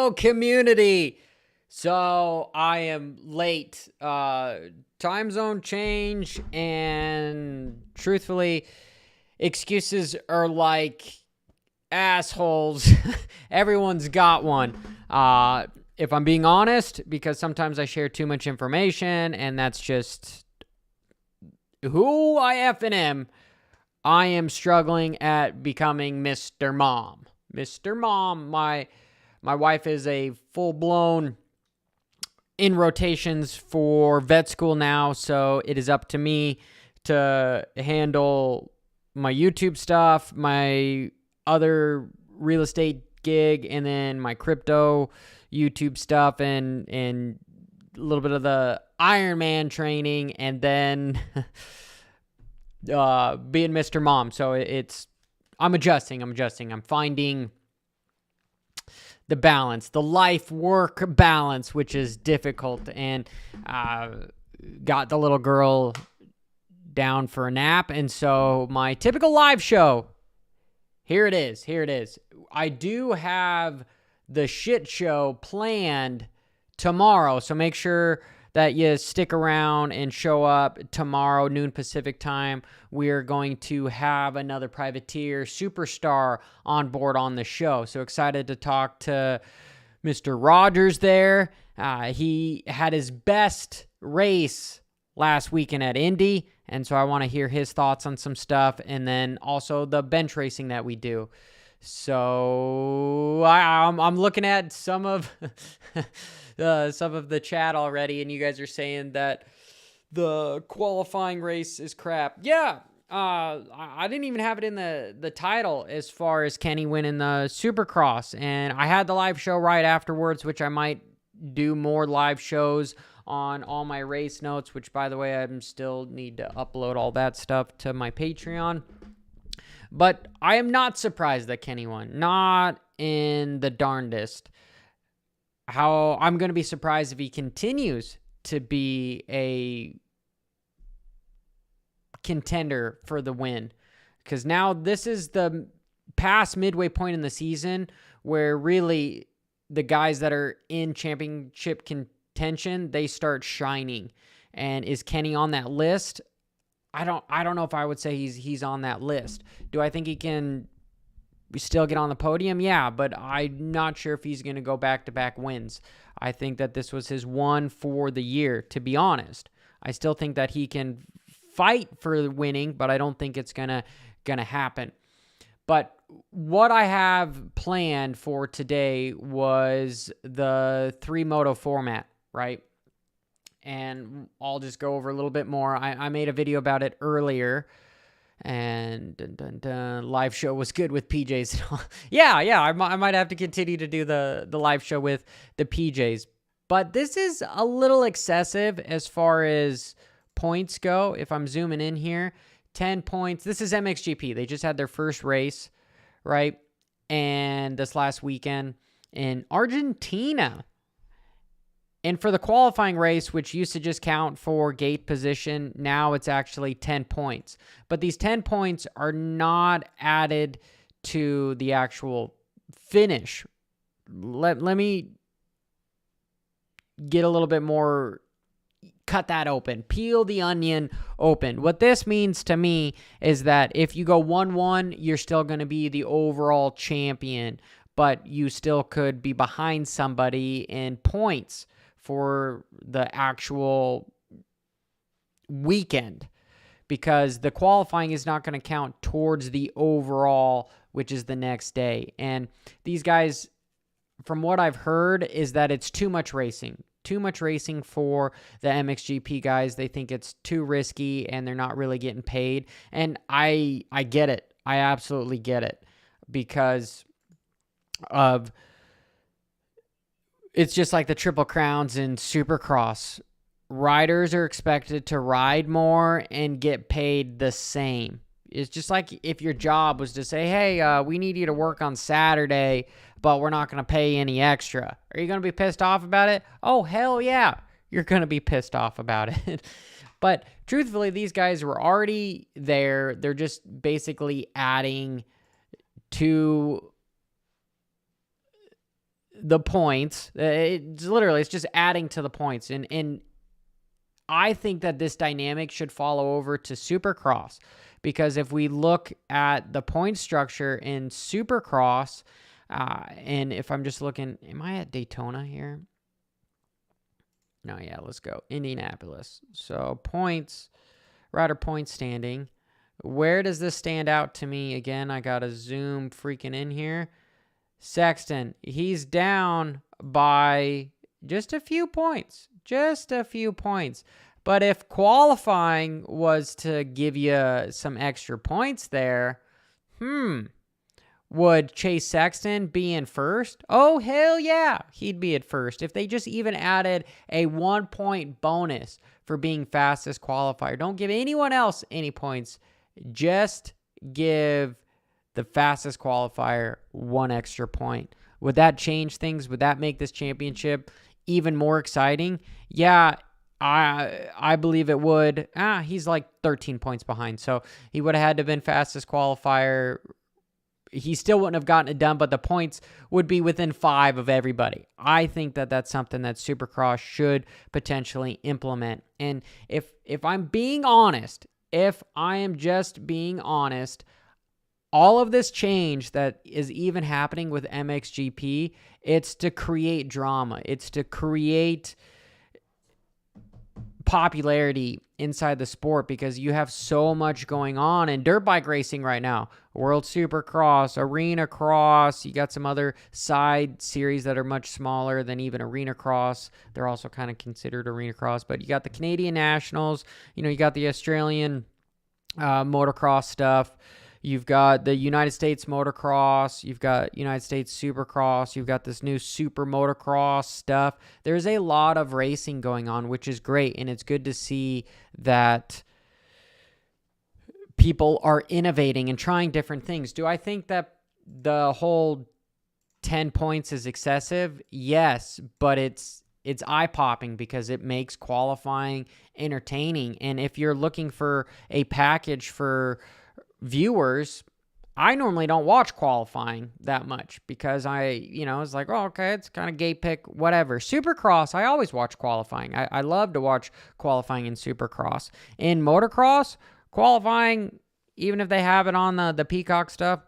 Hello, community. So I am late. Time zone change, and truthfully, excuses are like assholes. Everyone's got one. If I'm being honest, because sometimes I share too much information, and that's just who I effing am. I am struggling at becoming Mr. Mom. Mr. Mom, my wife is a full-blown in rotations for vet school now, so it is up to me to handle my YouTube stuff, my other real estate gig, and then my crypto YouTube stuff, and a little bit of the Ironman training, and then being Mr. Mom. So I'm adjusting. I'm finding the balance, the life-work balance, which is difficult, and got the little girl down for a nap, and so my typical live show, here it is. I do have the shit show planned tomorrow, so make sure that you stick around and show up tomorrow, noon Pacific time. We are going to have another privateer superstar on board on the show. So excited to talk to Mr. Rogers there. He had his best race last weekend at Indy, and so I want to hear his thoughts on some stuff, and then also the bench racing that we do. So I'm looking at some of the chat already, and you guys are saying that the qualifying race is crap. Yeah, I didn't even have it in the title as far as Kenny winning the Supercross, and I had the live show right afterwards, which I might do more live shows on all my race notes, which, by the way, I still need to upload all that stuff to my Patreon. But I am not surprised that Kenny won. Not in the darndest. How I'm going to be surprised if he continues to be a contender for the win. Because now this is the past midway point in the season where really the guys that are in championship contention, they start shining. And is Kenny on that list? I don't know if I would say he's on that list. Do I think he can still get on the podium? Yeah, but I'm not sure if he's going to go back-to-back wins. I think that this was his one for the year, to be honest. I still think that he can fight for winning, but I don't think it's gonna happen. But what I have planned for today was the 3-moto format, right? And I'll just go over a little bit more. I made a video about it earlier, and live show was good with PJs. yeah, I might have to continue to do the live show with the PJs. But this is a little excessive as far as points go. If I'm zooming in here, 10 points. This is MXGP. They just had their first race, right? And this last weekend in Argentina. And for the qualifying race, which used to just count for gate position, now it's actually 10 points. But these 10 points are not added to the actual finish. Let me get a little bit more, cut that open, peel the onion open. What this means to me is that if you go 1-1, you're still going to be the overall champion, but you still could be behind somebody in points for the actual weekend, because the qualifying is not going to count towards the overall, which is the next day. And these guys, from what I've heard, is that it's too much racing for the MXGP guys. They think it's too risky and they're not really getting paid. And I get it. I absolutely get it, because of it's just like the Triple Crowns in Supercross. Riders are expected to ride more and get paid the same. It's just like if your job was to say, hey, we need you to work on Saturday, but we're not going to pay any extra. Are you going to be pissed off about it? Oh, hell yeah. You're going to be pissed off about it. But truthfully, these guys were already there. They're just basically adding to the points. It's just adding to the points. And I think that this dynamic should follow over to Supercross, because if we look at the point structure in Supercross, and if I'm just looking, am I at Daytona here? No, yeah, let's go. Indianapolis. So points, rider point standing. Where does this stand out to me? Again, I got to zoom freaking in here. Sexton, he's down by just a few points. Just a few points. But if qualifying was to give you some extra points there, would Chase Sexton be in first? Oh, hell yeah, he'd be at first. If they just even added a 1-point bonus for being fastest qualifier. Don't give anyone else any points. Just give the fastest qualifier 1 extra point. Would that change things? Would that make this championship even more exciting? Yeah, I believe it would. He's like 13 points behind, so he would have had to have been fastest qualifier. He still wouldn't have gotten it done, but the points would be within 5 of everybody. I think that that's something that Supercross should potentially implement. And if I'm being honest, if I am just being honest, all of this change that is even happening with MXGP, it's to create drama. It's to create popularity inside the sport, because you have so much going on in dirt bike racing right now. World Supercross, Arena Cross, you got some other side series that are much smaller than even Arena Cross. They're also kind of considered Arena Cross, but you got the Canadian Nationals, you got the Australian motocross stuff. You've got the United States Motocross. You've got United States Supercross. You've got this new Super Motocross stuff. There's a lot of racing going on, which is great. And it's good to see that people are innovating and trying different things. Do I think that the whole 10 points is excessive? Yes, but it's eye-popping because it makes qualifying entertaining. And if you're looking for a package for viewers, I normally don't watch qualifying that much because it's like, oh, okay, it's kind of gay pick, whatever. Supercross, I always watch qualifying. I love to watch qualifying in Supercross. In motocross, qualifying, even if they have it on the Peacock stuff,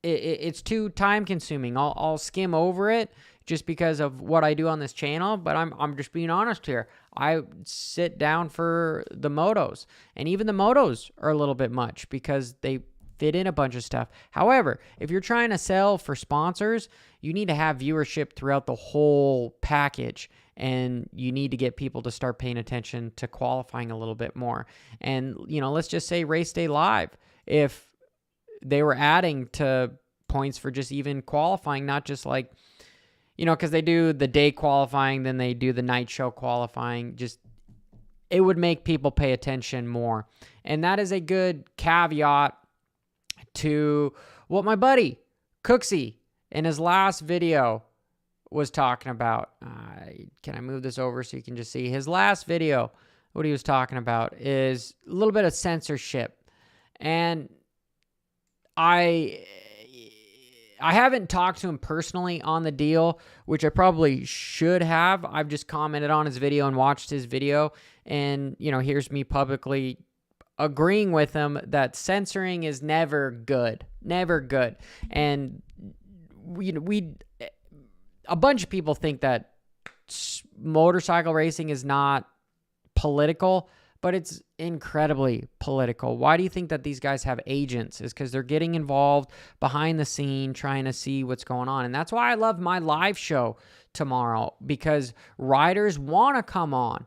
it's too time consuming. I'll skim over it just because of what I do on this channel, but I'm just being honest here. I sit down for the motos, and even the motos are a little bit much because they fit in a bunch of stuff. However, if you're trying to sell for sponsors, you need to have viewership throughout the whole package, and you need to get people to start paying attention to qualifying a little bit more. And, let's just say Race Day Live, if they were adding to points for just even qualifying, not just like, because they do the day qualifying, then they do the night show qualifying. Just, it would make people pay attention more. And that is a good caveat to what my buddy Cooksey in his last video was talking about. Can I move this over so you can just see his last video? What he was talking about is a little bit of censorship. And I haven't talked to him personally on the deal, which I probably should have. I've just commented on his video and watched his video. And, here's me publicly agreeing with him that censoring is never good. Never good. And, a bunch of people think that motorcycle racing is not political, but it's incredibly political. Why do you think that these guys have agents? Is because they're getting involved behind the scene, trying to see what's going on. And that's why I love my live show tomorrow, because riders want to come on,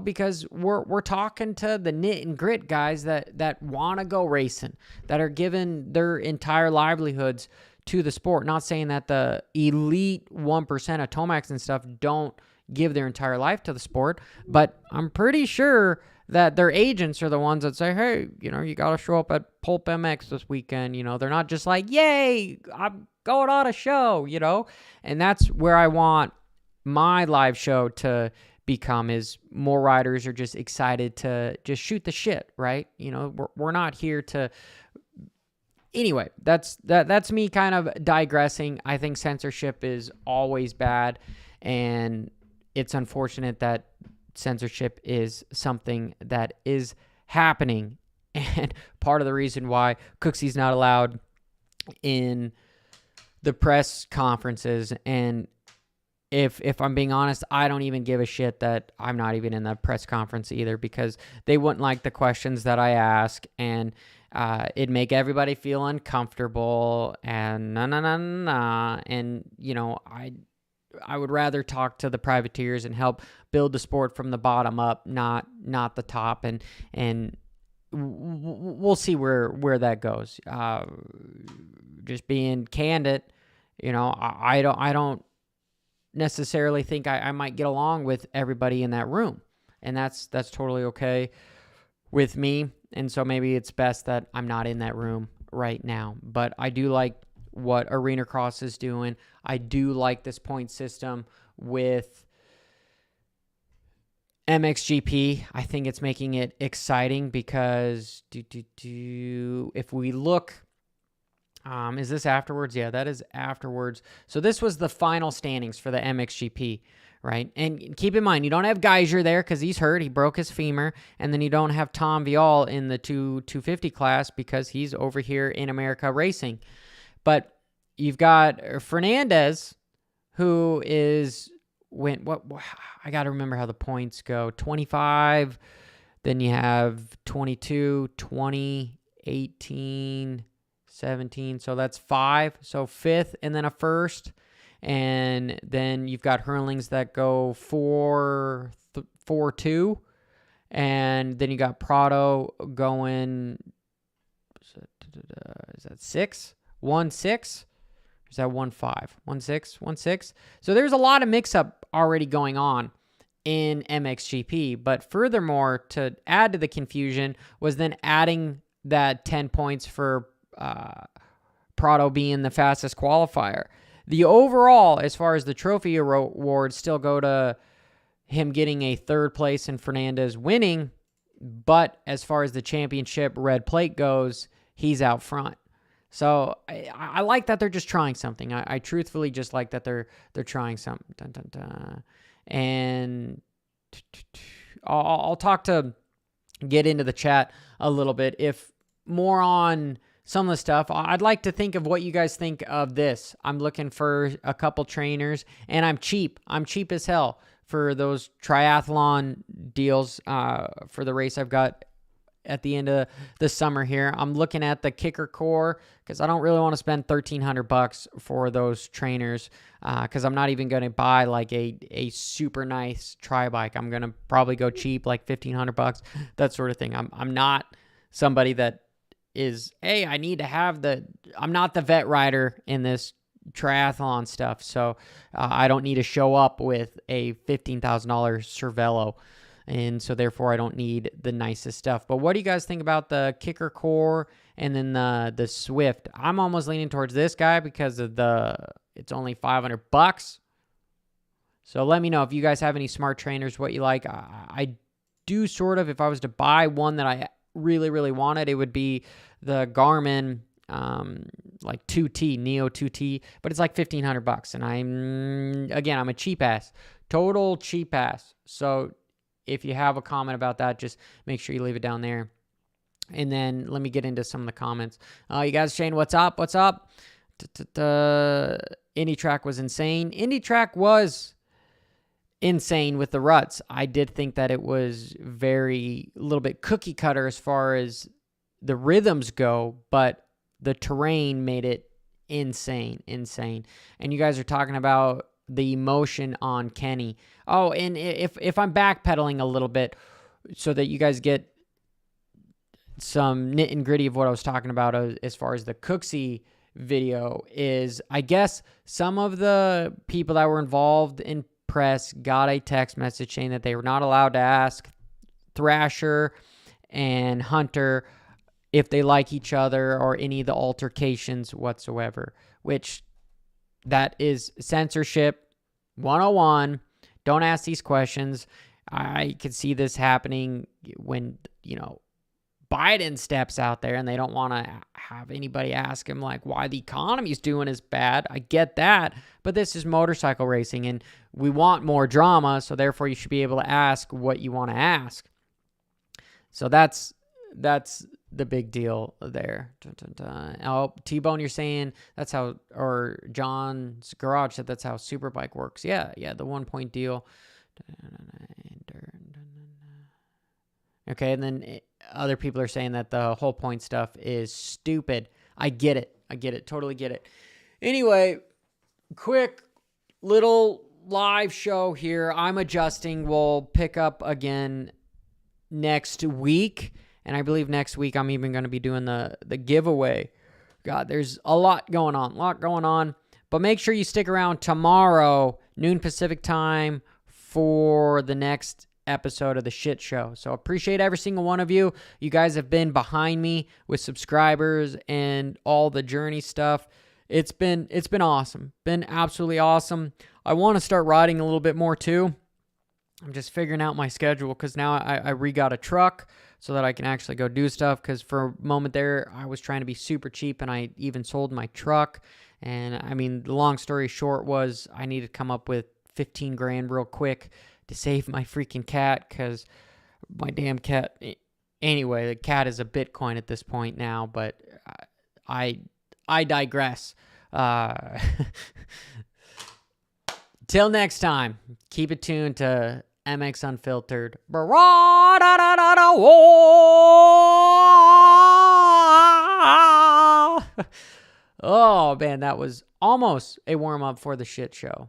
because we're talking to the knit and grit guys that want to go racing, that are giving their entire livelihoods to the sport. Not saying that the elite 1% of Tomacs and stuff don't give their entire life to the sport, but I'm pretty sure that their agents are the ones that say, hey, you got to show up at Pulp MX this weekend. They're not just like, yay, I'm going on a show, and that's where I want my live show to become, is more riders are just excited to just shoot the shit, right? We're not here to Anyway, that's me kind of digressing. I think censorship is always bad, and it's unfortunate that censorship is something that is happening, and part of the reason why Cooksey's not allowed in the press conferences. And if I'm being honest, I don't even give a shit that I'm not even in the press conference either, because they wouldn't like the questions that I ask, and it'd make everybody feel uncomfortable, and and I would rather talk to the privateers and help build the sport from the bottom up, not the top, and we'll see where that goes. Just being candid, I don't necessarily think I might get along with everybody in that room, and that's totally okay with me. And so maybe it's best that I'm not in that room right now. But I do like what Arena Cross is doing. I do like this point system with MXGP. I think it's making it exciting because if we look, is this afterwards? Yeah, that is afterwards. So this was the final standings for the MXGP, right? And keep in mind, you don't have Geiger there because he's hurt. He broke his femur. And then you don't have Tom Vial in the 250 class because he's over here in America racing. But you've got Fernandez, who is I got to remember how the points go. 25, then you have 22, 20, 18, 17. So that's 5. So 5th and then a 1st. And then you've got Hurlings that go 4-2. And then you got Prado going, is that 6? 1-6? Is that 1-5? 1-6? 1-6? So there's a lot of mix-up already going on in MXGP. But furthermore, to add to the confusion was then adding that 10 points for Prado being the fastest qualifier. The overall, as far as the trophy awards, still go to him getting a 3rd place and Fernandez winning. But as far as the championship red plate goes, he's out front. So I like that they're just trying something. I truthfully just like that they're trying something. Dun, dun, dun. And I'll talk to get into the chat a little bit. If more on some of the stuff, I'd like to think of what you guys think of this. I'm looking for a couple trainers, and I'm cheap. I'm cheap as hell for those triathlon deals for the race I've got at the end of the summer here. I'm looking at the Kicker Core because I don't really want to spend $1,300 for those trainers because I'm not even going to buy like a super nice tri-bike. I'm going to probably go cheap, like $1,500, that sort of thing. I'm not somebody that is, hey, I need to have I'm not the vet rider in this triathlon stuff, so I don't need to show up with a $15,000 Cervelo. And so therefore I don't need the nicest stuff. But what do you guys think about the Kicker Core and then the Swift? I'm almost leaning towards this guy because of it's only $500. So let me know if you guys have any smart trainers, what you like. I do sort of, if I was to buy one that I really, really wanted, it would be the Garmin like 2T, Neo 2T, but it's like $1,500. And I'm a cheap ass, total cheap ass. So if you have a comment about that, just make sure you leave it down there. And then let me get into some of the comments. You guys, Shane, what's up? What's up? Indy Track was insane. Indy Track was insane with the ruts. I did think that it was a little bit cookie cutter as far as the rhythms go, but the terrain made it insane. And you guys are talking about the emotion on Kenny. Oh, and if I'm backpedaling a little bit so that you guys get some nit and gritty of what I was talking about as far as the Cooksey video is, I guess some of the people that were involved in press got a text message saying that they were not allowed to ask Thrasher and Hunter if they like each other or any of the altercations whatsoever, which that is censorship 101. Don't ask these questions. I could see this happening when, Biden steps out there and they don't want to have anybody ask him like why the economy's doing as bad. I get that, but this is motorcycle racing and we want more drama, so therefore you should be able to ask what you want to ask. So that's the big deal there. Dun, dun, dun. Oh, T-Bone, you're saying that's how, or John's Garage said that's how Superbike works. Yeah, the 1 point deal. Okay, and then other people are saying that the whole point stuff is stupid. I get it, totally get it. Anyway, quick little live show here. I'm adjusting. We'll pick up again next week. And I believe next week I'm even going to be doing the giveaway. God, there's a lot going on. But make sure you stick around tomorrow, noon Pacific time, for the next episode of the shit show. So appreciate every single one of you. You guys have been behind me with subscribers and all the journey stuff. It's been awesome. Been absolutely awesome. I want to start riding a little bit more too. I'm just figuring out my schedule because now I re-got a truck so that I can actually go do stuff, because for a moment there, I was trying to be super cheap and I even sold my truck. And I mean, the long story short was I needed to come up with 15 grand real quick to save my freaking cat, because my damn cat, anyway, the cat is a Bitcoin at this point now, but I digress. Till next time, keep it tuned to MX Unfiltered. Oh, man, that was almost a warm-up for the shit show.